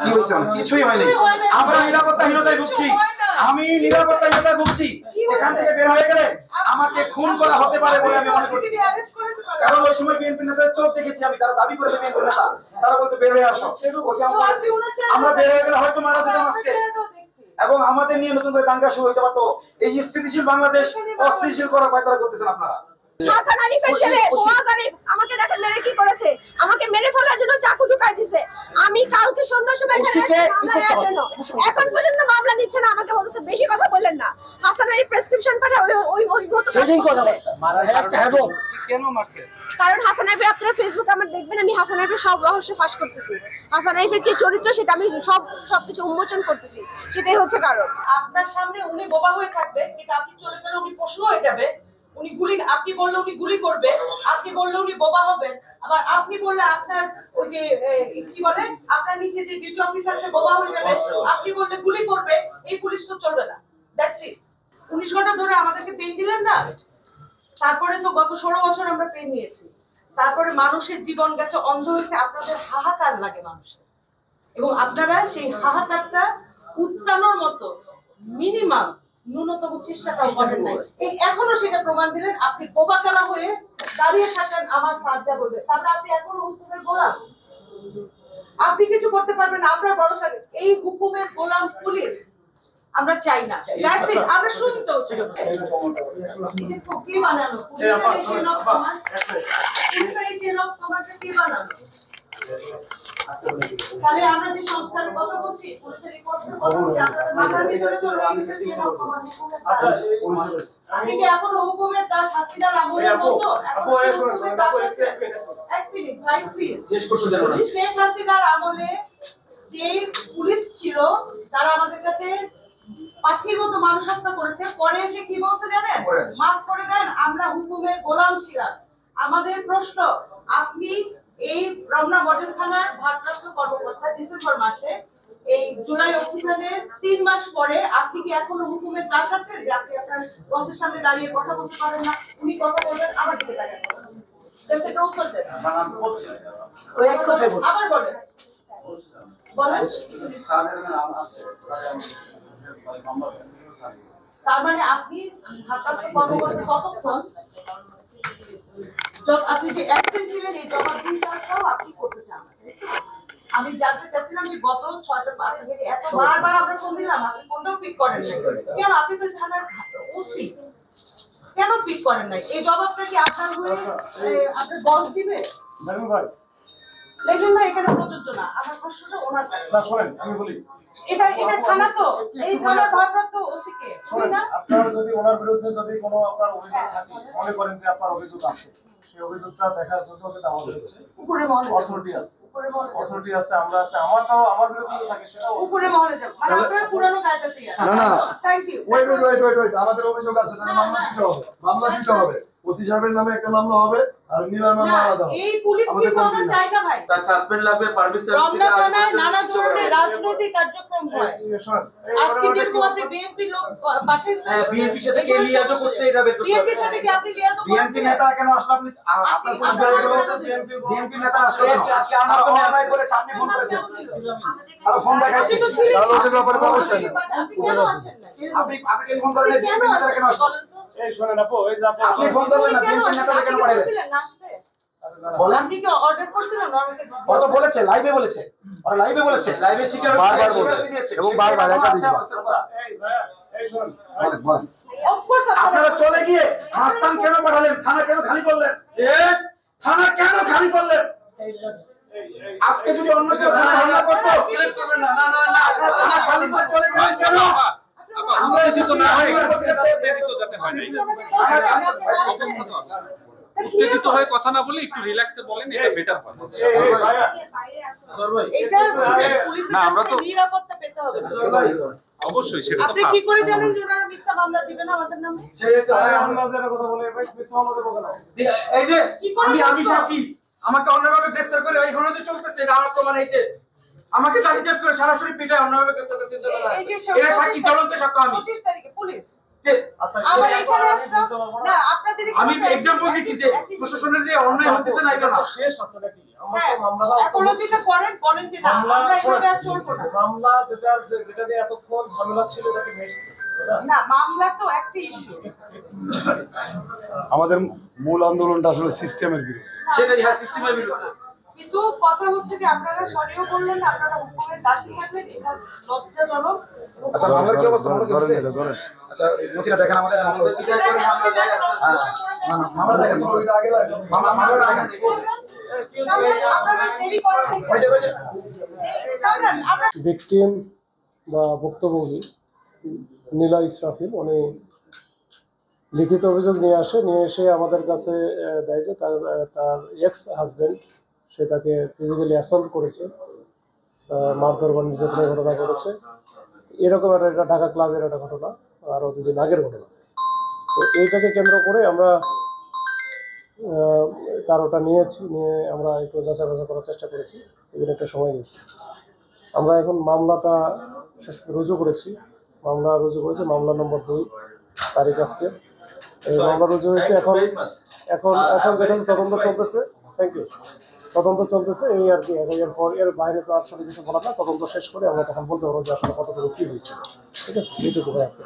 কি হইছে? কিছুই হয়নি। আমরা নিরাপত্তাহীনতায় ভুগছি। আমি নিরাপত্তাহীনতায় ভুগছি। এখান থেকে বের হয়ে গেলে আমাকে খুন করা হতে পারে বলে আমি মনে করছি। কারণ ওই সময় বিএনপি নেতাদের চোখ দেখেছি আমি, তারা দাবি করেছে বিএনপি নেতা, তারা বলছে বের হয়ে আসো। আমরা বের হয়ে গেলে হয়তো মারা যেতাম আজকে, এবং আমাদের নিয়ে নতুন করে দাঙ্গা শুরু হইতে পারতো। এই স্থিতিশীল বাংলাদেশ অস্থিতিশীল করার পায়তারা করতেছেন আপনারা। হাসান আরিফের ছেলে ওয়াজ আরিফ আমাকে দেখেন মেরে কি করেছে, আমাকে মেরে ফেলার জন্য চাকু ঢুকাই দিয়েছে। আমি কালকে সন্ধ্যার সময় এখন পর্যন্ত মামলা নিচ্ছে না, আমাকে বলছে বেশি কথা বললেন না। হাসান আরিফ প্রেসক্রিপশন পাঠা ওই মতো কেন মারছে? কারণ হাসান আরিফের আপনারা ফেসবুকে আমার দেখবেন আমি হাসান আরিফের সব রহস্য ফাঁস করতেছি। হাসান আরিফের যে চরিত্র সেটা আমি সবকিছু উন্মোচন করতেছি, সেটাই হচ্ছে কারণ। আপনার সামনে উনি বোবা হয়ে থাকবে, কিন্তু আপনি চলে গেলে উনি পশু হয়ে যাবে। উনি গুলি, আপনি বললে উনি গুলি করবে, আপনি বললে উনি বোবা হবেন, আবার আপনি বললে আপনার ওই যে কি বলে আপনার নিচে যে ডিউটি অফিসার সে বোবা হয়ে যাবে, আপনি বললে গুলি করবে। এই পুলিশ তো চলবে না। That's it. 19 ঘন্টা ধরে আমাদেরকে পেন দিলেন না, তারপরে তো গত 16 বছর আমরা পেন নিয়েছি, তারপরে মানুষের জীবন গেছে, অন্ধ হয়েছে। আপনাদের হাহাকার লাগে মানুষের, এবং আপনারা সেই হাহাকারটা উত্তানোর মতো মিনিমাম ন্যূনতম চেষ্টাটাও করেন নাই। এই এখনো সেটা প্রমাণ দিলেন। আপনি বোবাকালা হয়ে দাঁড়িয়ে থাকেন আমার সাহায্য করবে, তাহলে আপনি এখনো হুকুমের গোলাম। আপনি কিছু করতে পারবেন না, আপনার ভরসা এই হুকুমের গোলাম পুলিশ আমরা চাই না। That's it. আমরা শুনতেও চাই না। কি বানানো পুলিশের চেন অফ কমান্ড, পুলিশের চেন অফ কমান্ডটা কি বানানো? তাহলে আমরা যে সংস্কারের কথা বলছি, পুলিশের রিপোর্টের কথা বলছি, আপনাদের মাথার ভিতরে তো পুলিশের চেন অফ কমান্ড। আপনি কি এখনো হুকুমের দাস হাসিনার আমলের মতো হুকুমের দাস আছে? এক মিনিট ভাই প্লিজ। শেখ হাসিনার আমলে যে পুলিশ ছিল তারা আমাদের কাছে পাখির মতো মানুষ হত্যা করেছে, পরে এসে কি বলছে জানেন? মাফ করে দেন, আমরা হুকুমের গোলাম ছিলাম। আমাদের প্রশ্ন, আপনি এই রমনা মডেল থানার ভারপ্রাপ্ত কর্মকর্তা, ডিসেম্বর মাসে এই জুলাই অভিযানের 3 মাস পরে আপনি কি এখনো হুকুমের দাস আছেন যে আপনি আপনার বসের সামনে দাঁড়িয়ে কথা বলতে পারেন না? উনি কথা বলবেন, আবার দিকে তাকান, সেটা উত্তর দেন। ওই এক কথা বলুন, আবার বলেন, বলেন। তার মানে আপনি ভারপ্রাপ্ত কর্মকর্তা কতক্ষণ আপনি যে অ্যাবসেন্ট ছিলেন এই জবাবদিহিতাও আপনি করতে চান? আমি জানতে চাচ্ছিলাম যে গত 6টা থেকে এত বারবার আমরা ফোন দিলাম, আপনি ফোনটাও পিক করেন না কেন? আপনি তো থানার ওসি, কেন পিক করেন নাই? এই জবাবটা কি আপনার হয়ে আপনার বস দিবে? লেখেন ভাই, এখানে প্রযোজ্য না। আমার প্রশ্নটা ওনার কাছে। আমি বলি, এটা থানা, তো এই থানার ভারপ্রাপ্ত ওসি কে? না, আপনারা যদি ওনার বিরুদ্ধে যদি কোনো আপনার অভিযোগ থাকে, মনে করেন যে আপনার অভিযোগ আছে, সেই অভিযোগটা দেখার জন্য কিন্তু আমাদের হচ্ছে উপরে মহলে অথরিটি আছে, অথরিটি আছে, আমরা আছে। আমার বিরুদ্ধে থাকে সেটা উপরে মহলে যাব, মানে আপনার পুরানো কায়দাতেই আছে। না, থ্যাংক ইউ। ওয়েট, আমাদের অভিযোগ আছে, তাহলে মামলা দিতে হবে। ওসি সাহেবের নামে একটা মামলা হবে, আর মিলার মামলা আলাদা হবে। এই পুলিশ কি আমরা চাই না ভাই? তার সাসপেন্ড লাগবে, পারমিশন রমনা থানায় নানা ধরনের রাজনৈতিক কার্যক্রম হয়। আজকে যেরকম আপনি বিএনপি লোক পাঠিয়েছেন, হ্যাঁ, বিএনপি সাথে কে লিয়াজো করছে এটা বের করতে হবে। বিএনপি সাথে কি আপনি লিয়াজো করছেন? বিএনপি নেতা কেন আসলো? আপনি আপনার পরিচয় হলো বিএনপি নেতা আসলো কেন? আপনার বলেছে আপনি ফোন করেছেন, আর ফোন দেখাচ্ছি, তাহলে ওদের ব্যাপারে ব্যবস্থা নেই। আপনি কেন আসেন না? আপনি টেলিফোন করলে বিএনপি নেতা কেন আসলো? এই শুনেন আপু, এই যে আপনি ফোন করলেন না, বিএনপি নেতা কেন পাঠালেন? বলেন। আপনি কি অর্ডার করছিলেন? ও তো বলেছে, লাইভে বলেছে, ওরা লাইভে বলেছে, লাইভে স্বীকার বারবার বলেছে এবং বারবার একাধিক এই শুনেন, বলেন। অফকোর্স আপনারা চলে গিয়ে মাস্তান কেন পাঠালেন? থানা কেন খালি করলেন? থানা কেন খালি করলেন? আজকে যদি অন্য কেউ থানা হামলা করতো, সিলেক্ট করবেন না। না না না, আপনারা থানা খালি করে চলে গেলেন কেন? আমরা এসে তো না হয়, উত্তেজিত যাতে হয় না। উত্তেজিত হয়ে কথা না বলে একটু রিল্যাক্সে বলেন, এটা বেটার হয়। এটা পুলিশের কাছে নিরাপত্তা পেতে হবে। অবশ্যই সেটা তো আপনি কি করে জানেন যে ওনারা মিথ্যা মামলা দিবেন আমাদের নামে? আমরা যারা কথা বলে ভাই মিথ্যা আমাদের বলে না। এই যে আমি সাক্ষী, আমাকে অন্যভাবে গ্রেফতার করে এই ঘটনা চলতেছে, এটা আমার প্রমাণ। এই যে আমাকে চার্জ করে সরাসরি পিটায় অন্যভাবে গ্রেফতার করতেছে, এই যে এর সাক্ষী, জ্বলন্ত সাক্ষ্য আমি। 25 তারিখে পুলিশ আচ্ছা আবার এখানে আসলাম না আপনাদের আমি এক্সাম্পল দিচ্ছি যে প্রশাসনের যে অন্যায় হতেছে না এটা শেষ আছে নাকি আমরা হ্যাঁ তো মামলাটা অ্যাপোলজিটা করেন বলেন যে না আমরা এইভাবে আর চলবো না মামলা যেটা নিয়ে এতক্ষণ ঝামেলা ছিল এটাকে মিটছে না মামলা তো একটা ইস্যু আমাদের মূল আন্দোলনটা আসলে সিস্টেমের বিরুদ্ধে। সেটাই হ্যাঁ সিস্টেমের বিরুদ্ধে। কিন্তু কথা হচ্ছে যে আপনারা সরিও বললেন না আপনারা হুকুমের দাসী থাকলেন এটা লজ্জাজনক আচ্ছা মামলার কি অবস্থা মামলা কি ধরেন হয়েছে এটা, ধরেন। আচ্ছা নথিটা দেখেন আমাদের মামলা হয়েছে মামলা দেখেন ছবিটা আগে লাগবে। মামলাটা দেখেন আপনারা দেরি করেন ওই যে সামলান আমরা ভিকটিম বা ভুক্তভোগী নীলা ইসরাফিল উনি লিখিত অভিযোগ নিয়ে এসে আমাদের কাছে দেয় যে তার এক্স হাজবেন্ড সে তাকে ফিজিক্যালি অ্যাসল্ট করেছে, মারধর বা নির্যাতনের ঘটনা ঘটেছে। এরকম একটা ঢাকা ক্লাবের একটা ঘটনা, আরও 2 দিন আগের ঘটনা। তো এইটাকে কেন্দ্র করে আমরা তার ওটা নিয়ে আমরা একটু যাচাই বাছাই করার চেষ্টা করেছি, এগুলো একটা সময় গেছে। আমরা এখন মামলাটা রুজু করেছি, মামলা নম্বর 2 তারিখ আজকে এই মামলা রুজু হয়েছে। এখন যেটা তদন্ত চলতেছে, তদন্ত চলতেছে এই আর কি। এর বাইরে তো আসলে কিছু বলার না, তদন্ত শেষ করে আমরা তখন বলতে পারবো যে আসলে কতটুকু কি হয়েছে। ঠিক আছে, এইটুকু আছে।